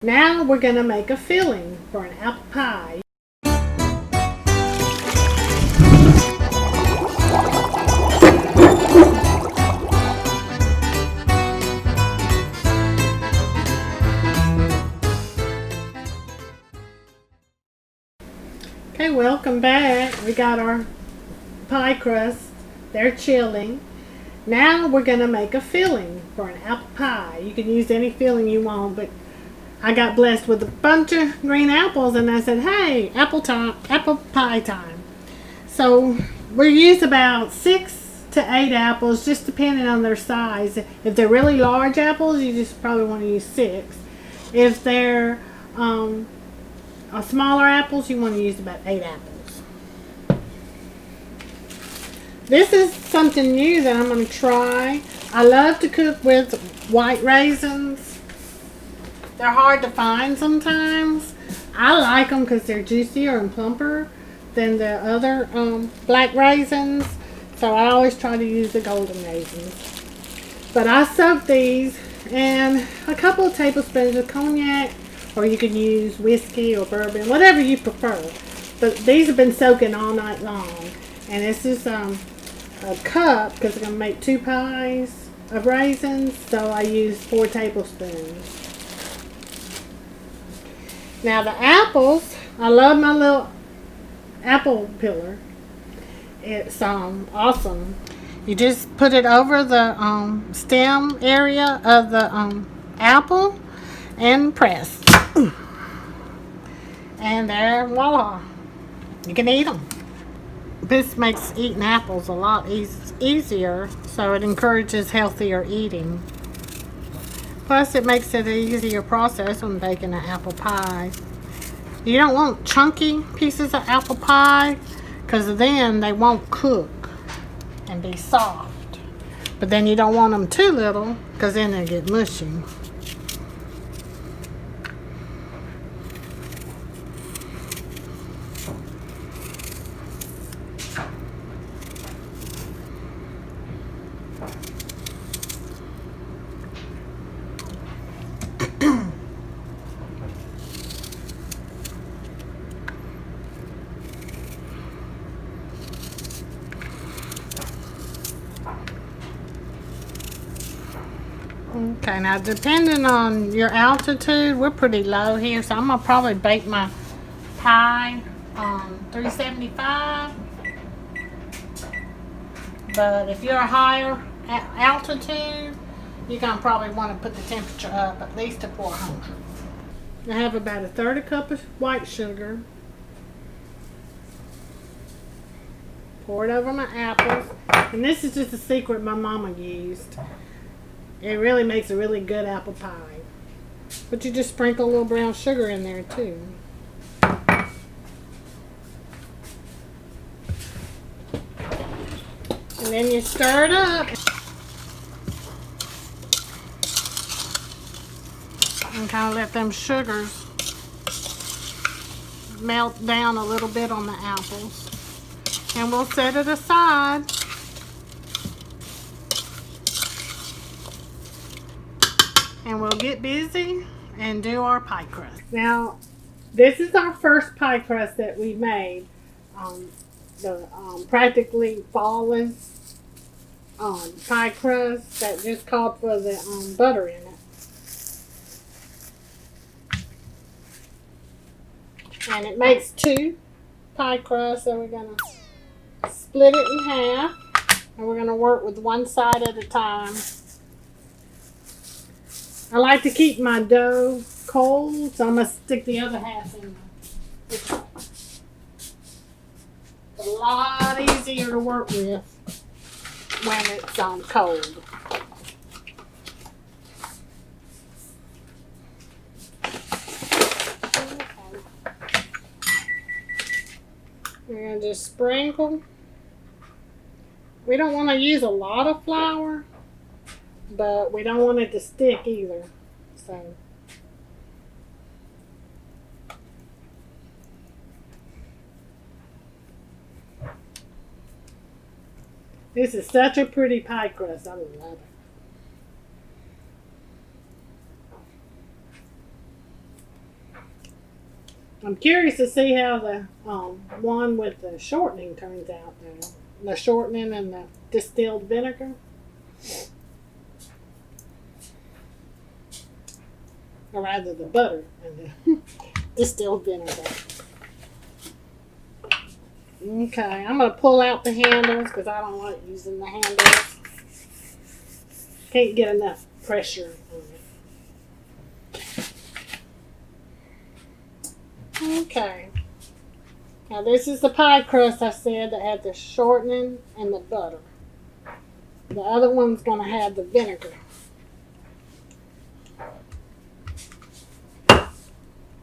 Now we're going to make a filling for an apple pie. Okay, welcome back. We got our pie crust. They're chilling. Now we're going to make a filling for an apple pie. You can use any filling you want, but I got blessed with a bunch of green apples and I said, hey, apple pie time. So we use about 6 to 8 apples, just depending on their size. If they're really large apples, you just probably want to use 6. If they're smaller apples, you want to use about 8 apples. This is something new that I'm going to try. I love to cook with white raisins. They're hard to find sometimes. I like them because they're juicier and plumper than the other black raisins. So I always try to use the golden raisins. But I soak these in a couple of tablespoons of cognac, or you can use whiskey or bourbon, whatever you prefer. But these have been soaking all night long. And this is a cup because I'm going to make 2 pies of raisins. So I use 4 tablespoons. Now the apples, I love my little apple peeler. It's awesome. You just put it over the stem area of the apple and press. And there, voila. You can eat them. This makes eating apples a lot easier, so it encourages healthier eating. Plus, it makes it an easier process when baking an apple pie. You don't want chunky pieces of apple pie, because then they won't cook and be soft. But then you don't want them too little, because then they get mushy. Okay, now depending on your altitude, we're pretty low here, so I'm going to probably bake my pie on 375. But if you're a higher altitude, you're going to probably want to put the temperature up at least to 400. I have about 1/3 cup of white sugar. Pour it over my apples. And this is just a secret my mama used. It really makes a really good apple pie. But you just sprinkle a little brown sugar in there too. And then you stir it up. And kind of let them sugars melt down a little bit on the apples. And we'll set it aside. And we'll get busy and do our pie crust. Now, this is our first pie crust that we made. The practically flawless pie crust that just called for the butter in it. And it makes 2 pie crusts, so we're going to split it in half. And we're going to work with one side at a time. I like to keep my dough cold, so I'm going to stick the other half in. It's a lot easier to work with when it's cold. Okay. We're going to just sprinkle. We don't want to use a lot of flour, but we don't want it to stick either. So this is such a pretty pie crust. I love it. I'm curious to see how the one with the shortening turns out, though. The shortening and the distilled vinegar. Or rather, the butter and the distilled vinegar. Okay, I'm going to pull out the handles because I don't like using the handles. Can't get enough pressure on it. Okay. Now this is the pie crust I said that had the shortening and the butter. The other one's going to have the vinegar.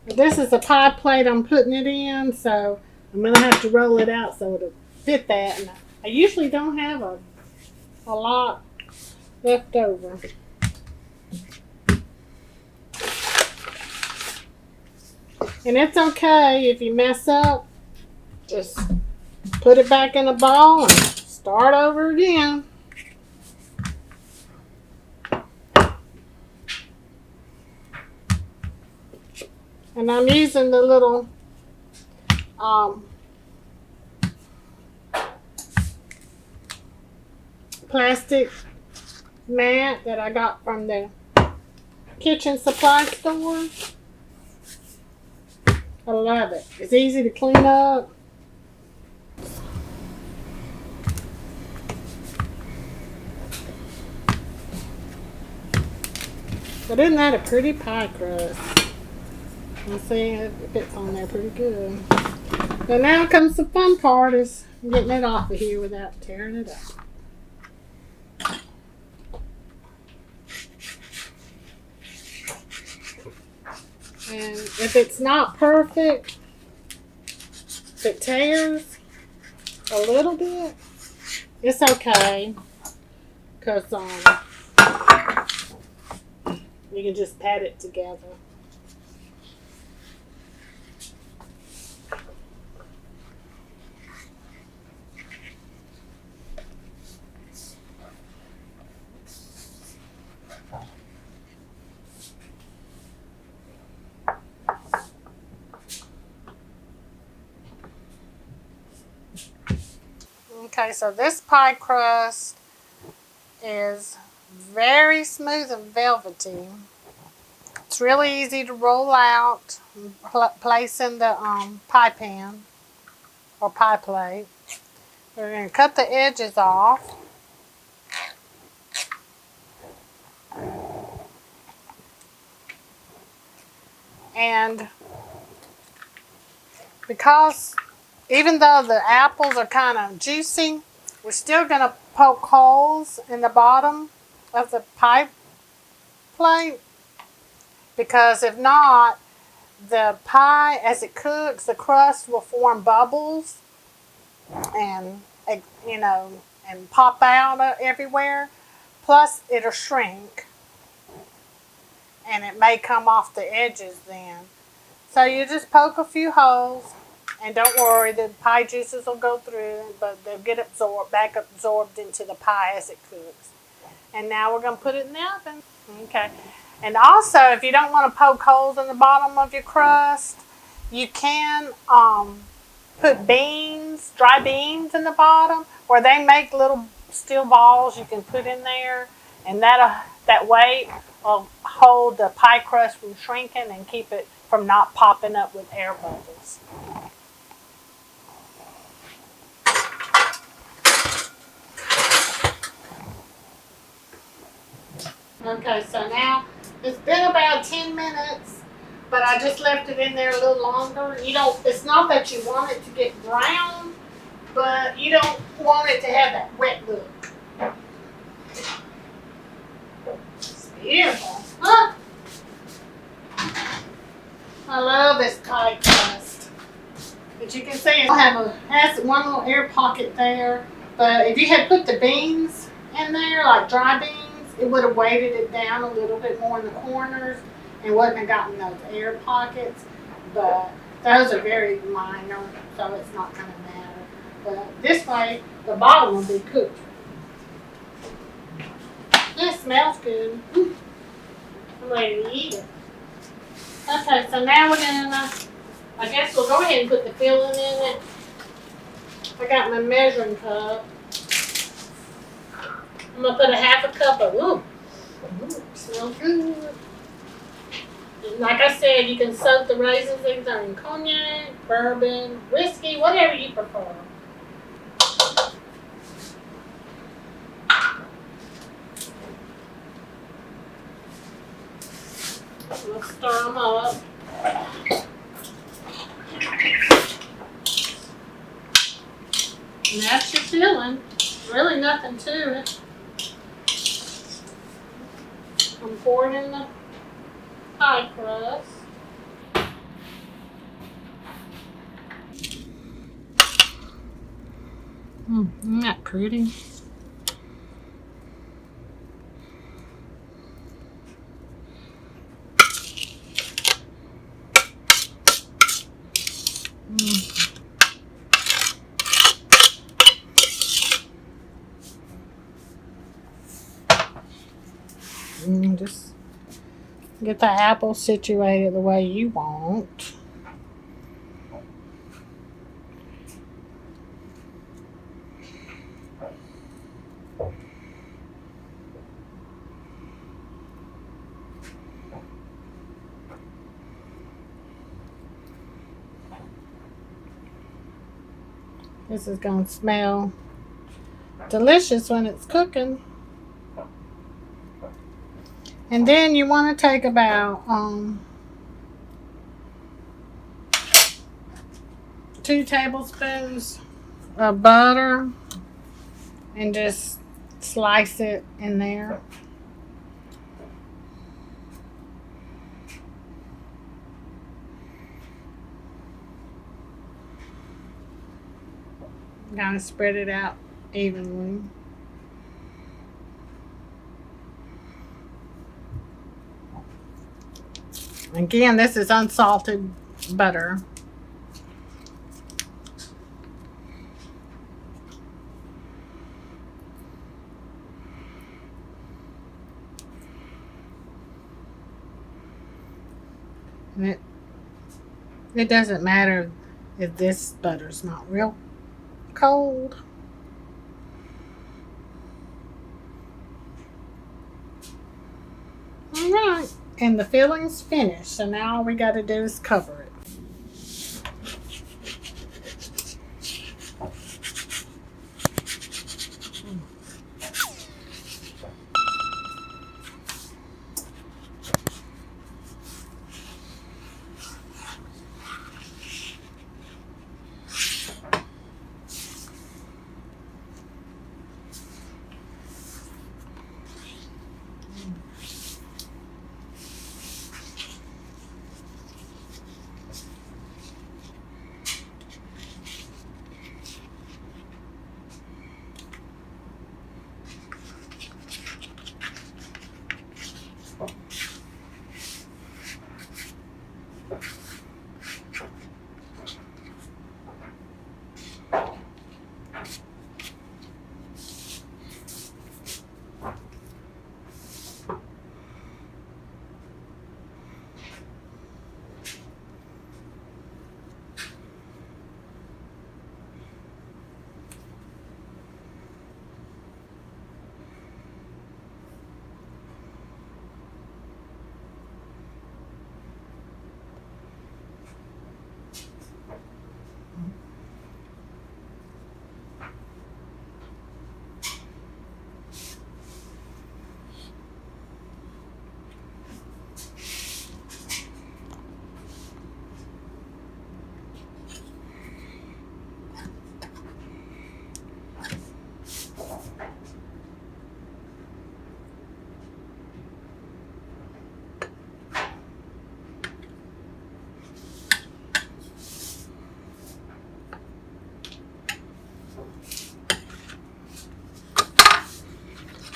This is the pie plate I'm putting it in, so I'm going to have to roll it out so it'll fit that. And I usually don't have a lot left over. And it's okay if you mess up. Just put it back in the ball and start over again. And I'm using the little plastic mat that I got from the kitchen supply store. I love it. It's easy to clean up. But isn't that a pretty pie crust? You see, it fits on there pretty good. So now comes the fun part, is getting it off of here without tearing it up. And if it's not perfect, if it tears a little bit, it's okay. Because you can just pat it together. Okay, so this pie crust is very smooth and velvety. It's really easy to roll out, place in the pie pan or pie plate. We're going to cut the edges off. And because even though the apples are kind of juicy, we're still going to poke holes in the bottom of the pie plate, because if not, the pie, as it cooks, the crust will form bubbles and, you know, and pop out everywhere. Plus, it'll shrink, and it may come off the edges then. So you just poke a few holes, and don't worry, the pie juices will go through, but they'll get absorbed into the pie as it cooks. And now we're going to put it in the oven. Okay. And also, if you don't want to poke holes in the bottom of your crust, you can put beans, dry beans in the bottom, or they make little steel balls you can put in there, and that weight will hold the pie crust from shrinking and keep it from not popping up with air bubbles. Okay, so now it's been about 10 minutes, but I just left it in there a little longer. It's not that you want it to get brown, but you don't want it to have that wet look. It's beautiful. Huh? I love this pie crust. But you can see it has one little air pocket there. But if you had put the beans in there, like dry beans, it would have weighted it down a little bit more in the corners and wouldn't have gotten those air pockets. But those are very minor, so it's not going to matter. But this way, the bottom will be cooked. It smells good. I'm ready to eat it. Okay, so now we're going to I guess we'll go ahead and put the filling in it. I got my measuring cup. I'm gonna put a half a cup of, ooh, smells good. And like I said, you can soak the raisins either in cognac, bourbon, whiskey, whatever you prefer. We'll stir them up. And that's your filling. Really nothing to it. I'm pouring in the pie crust. Isn't that pretty? Just get the apple situated the way you want. This is going to smell delicious when it's cooking. And then you want to take about 2 tablespoons of butter and just slice it in there. Kind of spread it out evenly. Again, this is unsalted butter. And it doesn't matter if this butter's not real cold. All right, and the filling's finished, so now all we got to do is cover it.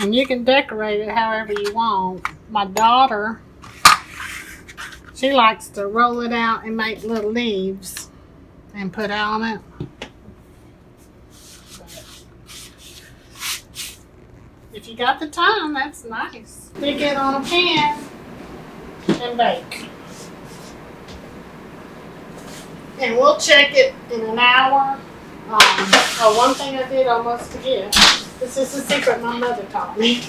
And you can decorate it however you want. My daughter, she likes to roll it out and make little leaves and put on it. If you got the time, that's nice. Stick it on a pan and bake. And we'll check it in an hour. Oh, one thing I did almost forget. This is a secret my mother taught me.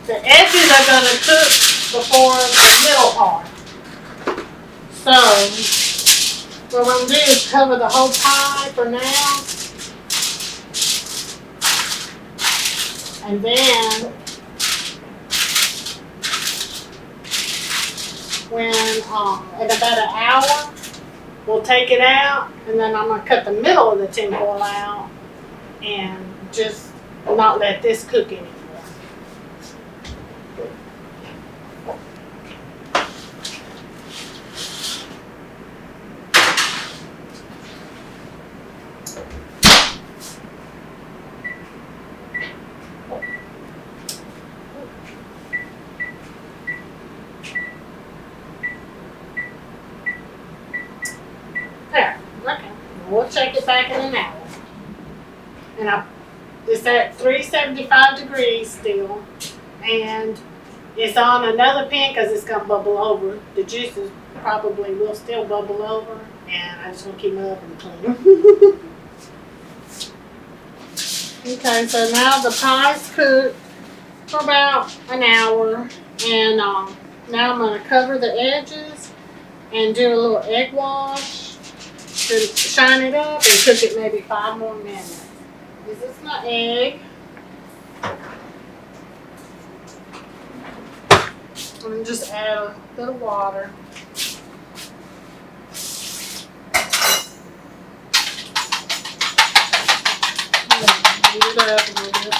The edges are going to cook before the middle part. So, what I'm going to do is cover the whole pie for now. And then, when in about an hour, we'll take it out, and then I'm going to cut the middle of the tinfoil out and just not let this cook anymore. There, okay. We'll check it back in an hour. And it's at 375 degrees still. And it's on another pan because it's going to bubble over. The juices probably will still bubble over. And I just want to keep my oven clean. Okay, so now the pie's cooked for about an hour. And now I'm going to cover the edges and do a little egg wash to shine it up and cook it maybe 5 more minutes. This is my egg. And just add a little water. Heat it up a little bit.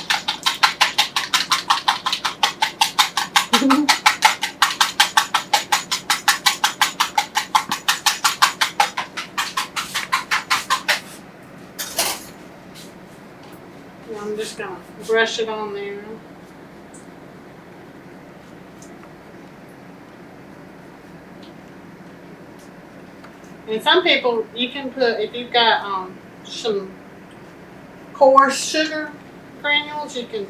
I'm just going to brush it on there. And some people, you can put, if you've got some coarse sugar granules, you can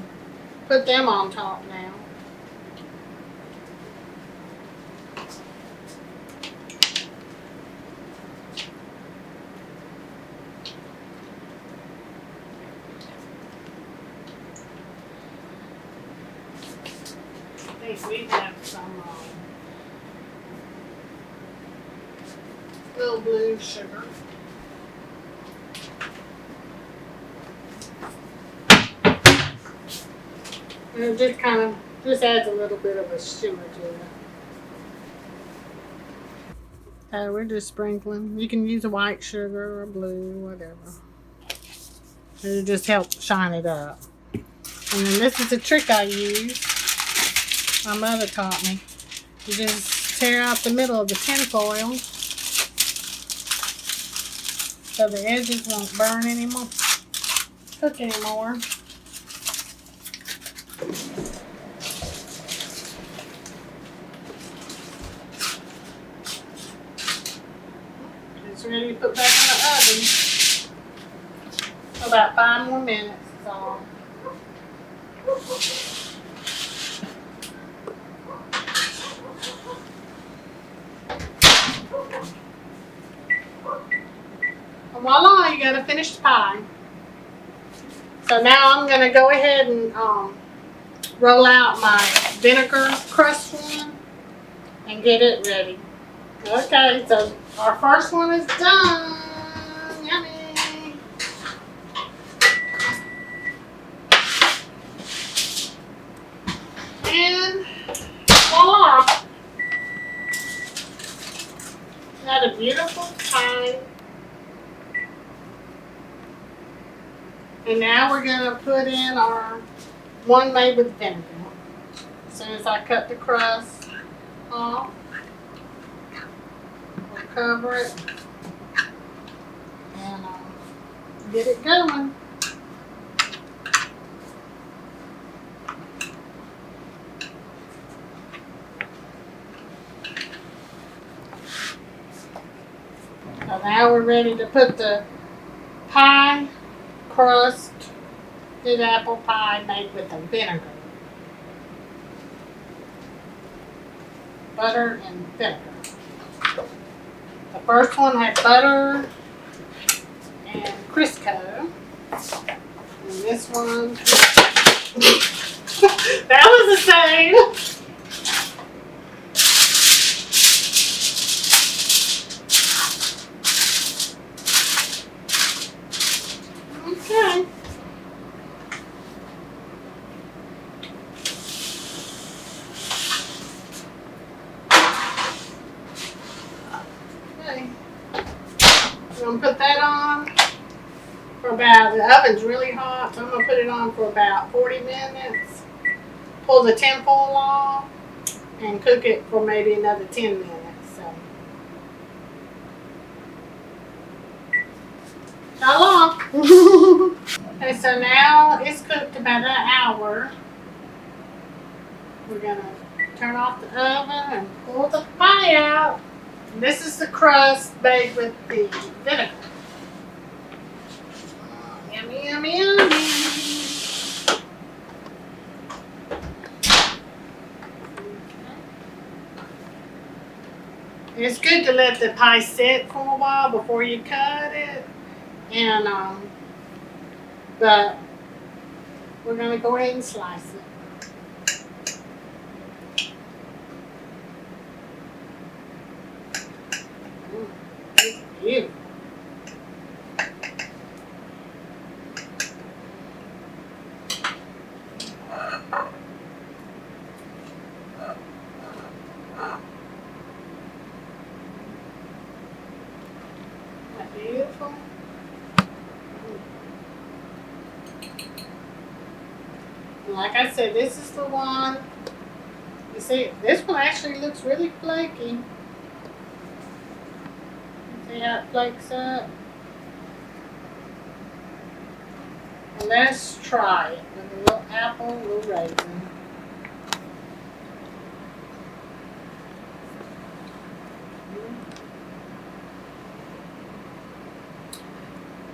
put them on top now. I think we have some little blue sugar. And it just adds a little bit of a shimmer to it. We're just sprinkling. You can use a white sugar or blue, whatever. It'll just help shine it up. And then this is a trick I use. My mother taught me. You just tear out the middle of the tinfoil so the edges won't burn anymore, cook anymore. It's ready to put back in the oven for about 5 more minutes. Is all. Voila, you got a finished pie. So now I'm going to go ahead and roll out my vinegar crust one and get it ready. Okay, so our first one is done. Yummy. And voila. Got a beautiful pie. And now we're going to put in our one made with vinegar. As soon as I cut the crust off, we'll cover it and get it going. So now we're ready to put the pie crust, good apple pie made with the vinegar. Butter and vinegar. The first one had butter and Crisco. And this one, that was the same. Okay. Okay. I'm going to put that on for about, the oven's really hot, so I'm going to put it on for about 40 minutes. Pull the tin foil off and cook it for maybe another 10 minutes. Not long. Okay, so now it's cooked about an hour. We're going to turn off the oven and pull the pie out. This is the crust made with the vinegar. Yummy, yummy, yummy. It's good to let the pie sit for a while before you cut it. And, but we're going to go ahead and slice it. It's beautiful. Beautiful. And like I said, this is the one. You see, this one actually looks really flaky. See how it flakes up? And let's try it with a little apple, a little raisin.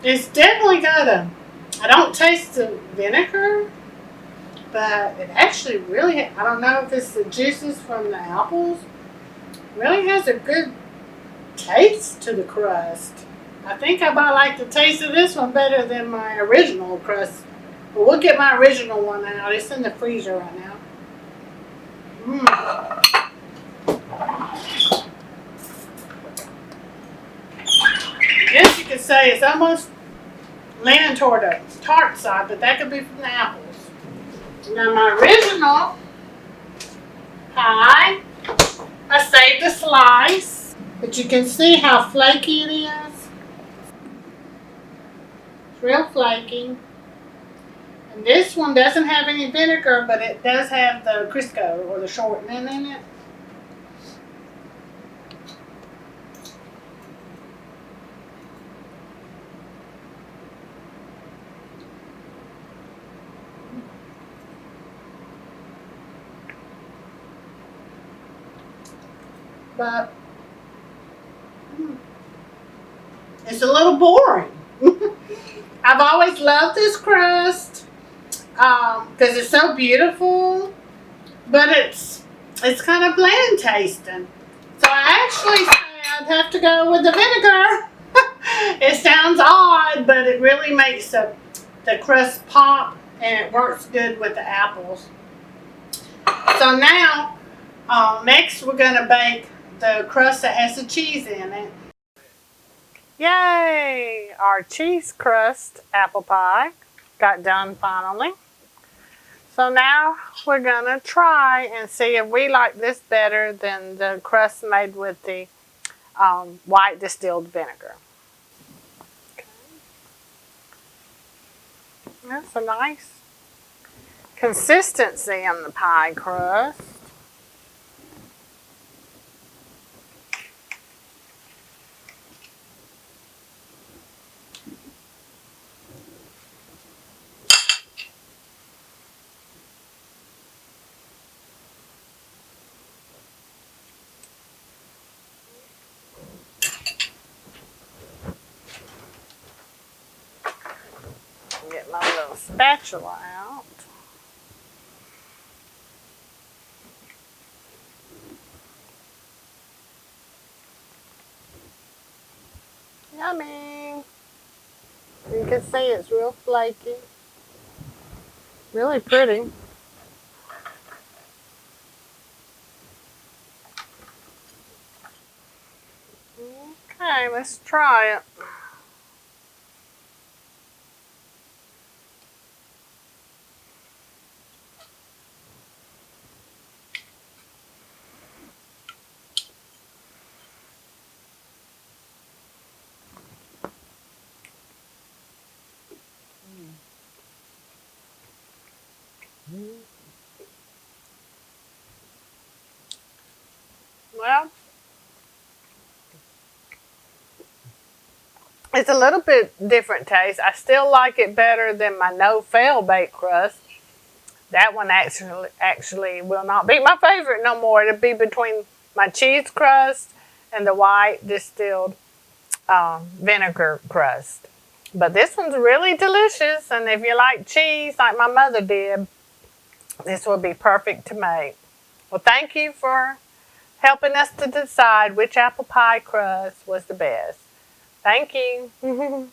It's definitely got I don't taste the vinegar, but it actually really, I don't know if it's the juices from the apples, really has a good taste to the crust. I think I might like the taste of this one better than my original crust. But we'll get my original one out. It's in the freezer right now. I guess you could say it's almost leaning toward the tart side, but that could be from the apples. Now my original pie, I saved a slice, but you can see how flaky it is. It's real flaky. And this one doesn't have any vinegar, but it does have the Crisco or the shortening in it. But it's a little boring. I've always loved this crust because it's so beautiful, but it's kind of bland tasting. So I actually say I'd have to go with the vinegar. It sounds odd, but it really makes the crust pop, and it works good with the apples. So now, next we're going to bake the crust that has the cheese in it. Yay! Our cheese crust apple pie got done finally. So now we're going to try and see if we like this better than the crust made with the white distilled vinegar. Okay. That's a nice consistency in the pie crust. Get my little spatula out. Yummy. You can see it's real flaky. Really pretty. Okay, let's try it. Well, it's a little bit different taste. I still like it better than my No-Fail baked crust. That one actually will not be my favorite no more. It'll be between my cheese crust and the white distilled vinegar crust. But this one's really delicious, and if you like cheese like my mother did, this will be perfect to make. Well, thank you for helping us to decide which apple pie crust was the best. Thank you.